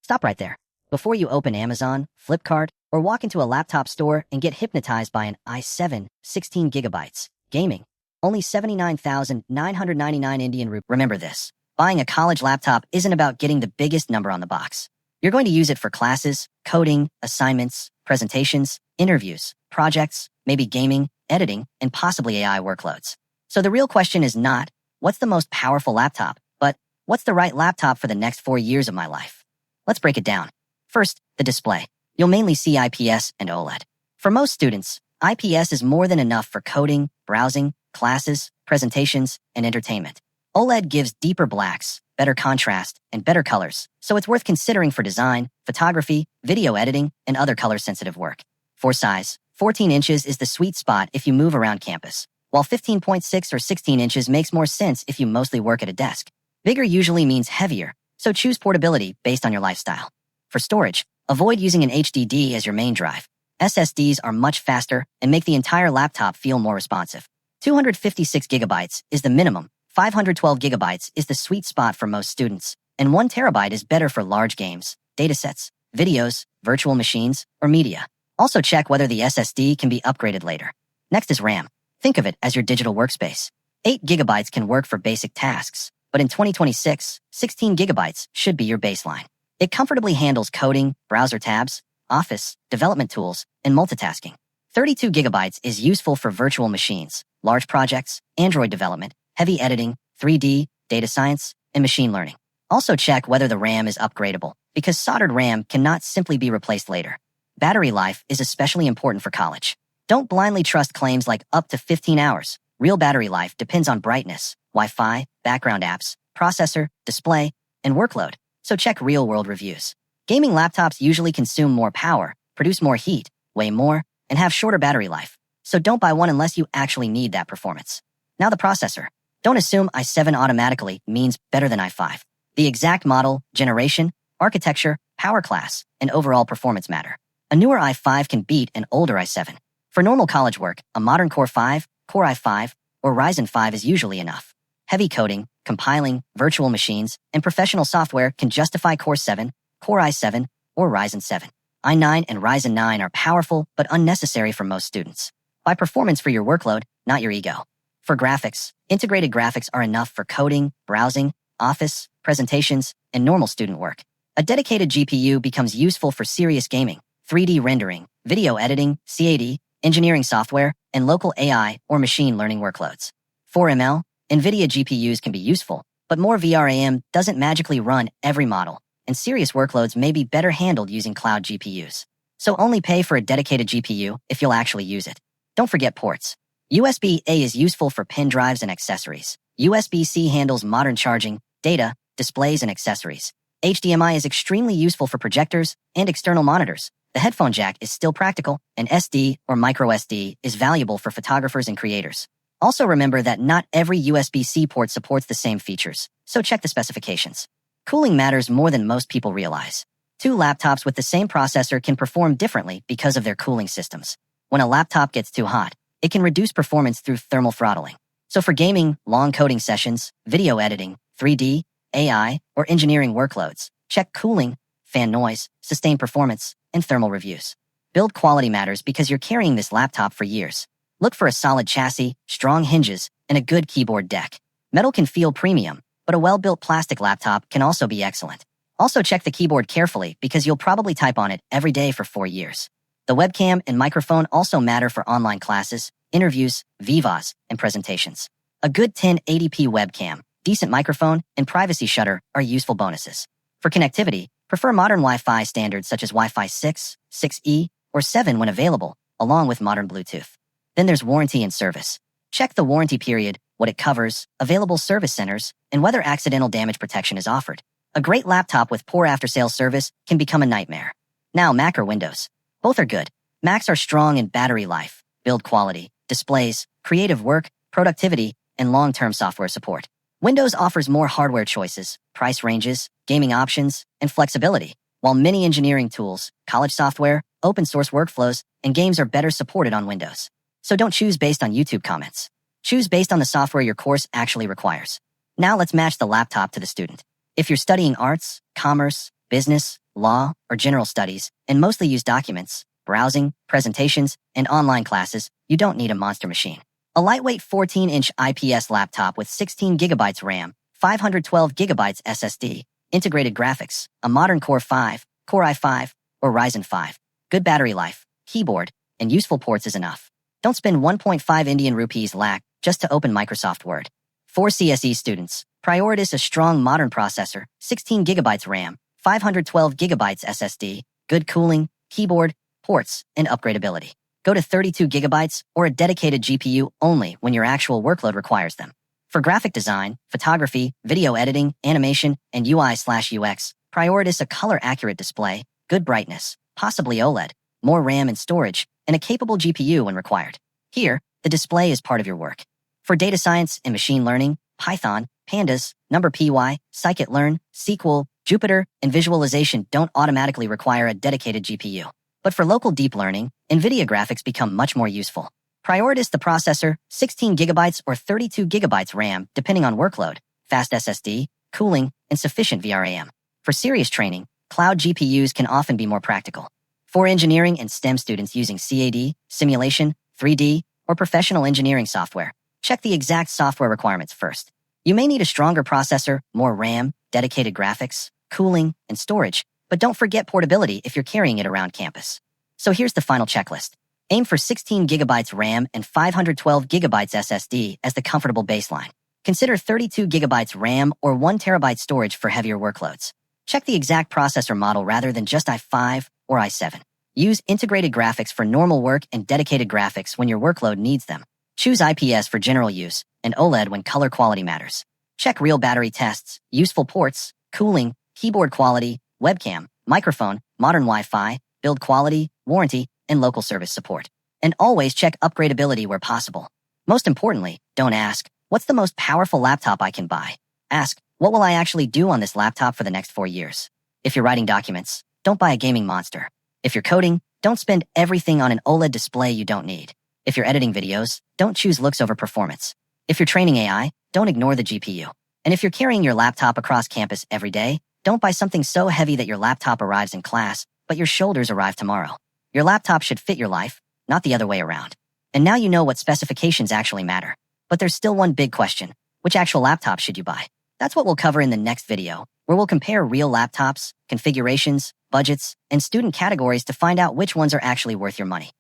Stop right there. Before you open Amazon, Flipkart, or walk into a laptop store and get hypnotized by an i7 16 gigabytes. Gaming. Only 79,999 Indian rupees. Remember this. Buying a college laptop isn't about getting the biggest number on the box. You're going to use it for classes, coding, assignments, presentations, interviews, projects, maybe gaming, editing, and possibly AI workloads. So the real question is not, what's the most powerful laptop, but what's the right laptop for the next 4 years of my life? Let's break it down. First, the display. You'll mainly see IPS and OLED. For most students, IPS is more than enough for coding, browsing, classes, presentations, and entertainment. OLED gives deeper blacks, better contrast, and better colors, so it's worth considering for design, photography, video editing, and other color-sensitive work. For size, 14 inches is the sweet spot if you move around campus, while 15.6 or 16 inches makes more sense if you mostly work at a desk. Bigger usually means heavier, so choose portability based on your lifestyle. For storage, avoid using an HDD as your main drive. SSDs are much faster and make the entire laptop feel more responsive. 256 gigabytes is the minimum, 512 gigabytes is the sweet spot for most students, and 1 terabyte is better for large games, datasets, videos, virtual machines, or media. Also check whether the SSD can be upgraded later. Next is RAM. Think of it as your digital workspace. 8 gigabytes can work for basic tasks, but in 2026, 16 gigabytes should be your baseline. It comfortably handles coding, browser tabs, office, development tools, and multitasking. 32 gigabytes is useful for virtual machines, large projects, Android development, heavy editing, 3D, data science, and machine learning. Also check whether the RAM is upgradable, because soldered RAM cannot simply be replaced later. Battery life is especially important for college. Don't blindly trust claims like up to 15 hours. Real battery life depends on brightness, Wi-Fi, background apps, processor, display, and workload, so check real-world reviews. Gaming laptops usually consume more power, produce more heat, weigh more, and have shorter battery life, so don't buy one unless you actually need that performance. Now the processor. Don't assume i7 automatically means better than i5. The exact model, generation, architecture, power class, and overall performance matter. A newer i5 can beat an older i7. For normal college work, a modern Core 5, Core i5, or Ryzen 5 is usually enough. Heavy coding, compiling, virtual machines, and professional software can justify Core 7, Core i7, or Ryzen 7. i9 and Ryzen 9 are powerful but unnecessary for most students. Buy performance for your workload, not your ego. For graphics, integrated graphics are enough for coding, browsing, office, presentations, and normal student work. A dedicated GPU becomes useful for serious gaming, 3D rendering, video editing, CAD, engineering software, and local AI or machine learning workloads. For ML, NVIDIA GPUs can be useful, but more VRAM doesn't magically run every model, and serious workloads may be better handled using cloud GPUs. So only pay for a dedicated GPU if you'll actually use it. Don't forget ports. USB-A is useful for pen drives and accessories. USB-C handles modern charging, data, displays, and accessories. HDMI is extremely useful for projectors and external monitors. The headphone jack is still practical, and SD or microSD is valuable for photographers and creators. Also remember that not every USB-C port supports the same features, so check the specifications. Cooling matters more than most people realize. 2 laptops with the same processor can perform differently because of their cooling systems. When a laptop gets too hot, it can reduce performance through thermal throttling. So for gaming, long coding sessions, video editing, 3D, AI, or engineering workloads, check cooling, fan noise, sustained performance, and thermal reviews. Build quality matters because you're carrying this laptop for years. Look for a solid chassis, strong hinges, and a good keyboard deck. Metal can feel premium, but a well-built plastic laptop can also be excellent. Also check the keyboard carefully because you'll probably type on it every day for 4 years. The webcam and microphone also matter for online classes, interviews, vivas, and presentations. A good 1080p webcam, decent microphone, and privacy shutter are useful bonuses. For connectivity, prefer modern Wi-Fi standards such as Wi-Fi 6, 6E, or 7 when available, along with modern Bluetooth. Then there's warranty and service. Check the warranty period, what it covers, available service centers, and whether accidental damage protection is offered. A great laptop with poor after-sales service can become a nightmare. Now, Mac or Windows. Both are good. Macs are strong in battery life, build quality, displays, creative work, productivity, and long-term software support. Windows offers more hardware choices, price ranges, gaming options, and flexibility, while many engineering tools, college software, open-source workflows, and games are better supported on Windows. So don't choose based on YouTube comments. Choose based on the software your course actually requires. Now let's match the laptop to the student. If you're studying arts, commerce, business, law, or general studies, and mostly use documents, browsing, presentations, and online classes, you don't need a monster machine. A lightweight 14-inch IPS laptop with 16 gigabytes RAM, 512 gigabytes SSD, integrated graphics, a modern Core i5, or Ryzen 5, good battery life, keyboard, and useful ports is enough. Don't spend 1.5 Indian rupees lakh just to open Microsoft Word. For CSE students, prioritize a strong modern processor, 16 gigabytes RAM, 512 gigabytes SSD, good cooling, keyboard, ports, and upgradeability. Go to 32 gigabytes or a dedicated GPU only when your actual workload requires them. For graphic design, photography, video editing, animation, and UI/UX, prioritize a color-accurate display, good brightness, possibly OLED, more RAM and storage, and a capable GPU when required. Here, the display is part of your work. For data science and machine learning, Python, Pandas, NumPy, scikit-learn, SQL, Jupyter, and visualization don't automatically require a dedicated GPU. But for local deep learning, NVIDIA graphics become much more useful. Prioritize the processor, 16 gigabytes or 32 gigabytes RAM, depending on workload, fast SSD, cooling, and sufficient VRAM. For serious training, cloud GPUs can often be more practical. For engineering and STEM students using CAD, simulation, 3D, or professional engineering software, check the exact software requirements first. You may need a stronger processor, more RAM, dedicated graphics, cooling, and storage, but don't forget portability if you're carrying it around campus. So here's the final checklist. Aim for 16 gigabytes RAM and 512 gigabytes SSD as the comfortable baseline. Consider 32 gigabytes RAM or 1 terabyte storage for heavier workloads. Check the exact processor model rather than just i5 or i7. Use integrated graphics for normal work and dedicated graphics when your workload needs them. Choose IPS for general use and OLED when color quality matters. Check real battery tests, useful ports, cooling, keyboard quality, webcam, microphone, modern Wi-Fi, build quality, warranty, and local service support. And always check upgradeability where possible. Most importantly, don't ask, what's the most powerful laptop I can buy? Ask, what will I actually do on this laptop for the next 4 years? If you're writing documents, don't buy a gaming monster. If you're coding, don't spend everything on an OLED display you don't need. If you're editing videos, don't choose looks over performance. If you're training AI, don't ignore the GPU. And if you're carrying your laptop across campus every day, don't buy something so heavy that your laptop arrives in class, but your shoulders arrive tomorrow. Your laptop should fit your life, not the other way around. And now you know what specifications actually matter. But there's still one big question. Which actual laptop should you buy? That's what we'll cover in the next video, where we'll compare real laptops, configurations, budgets, and student categories to find out which ones are actually worth your money.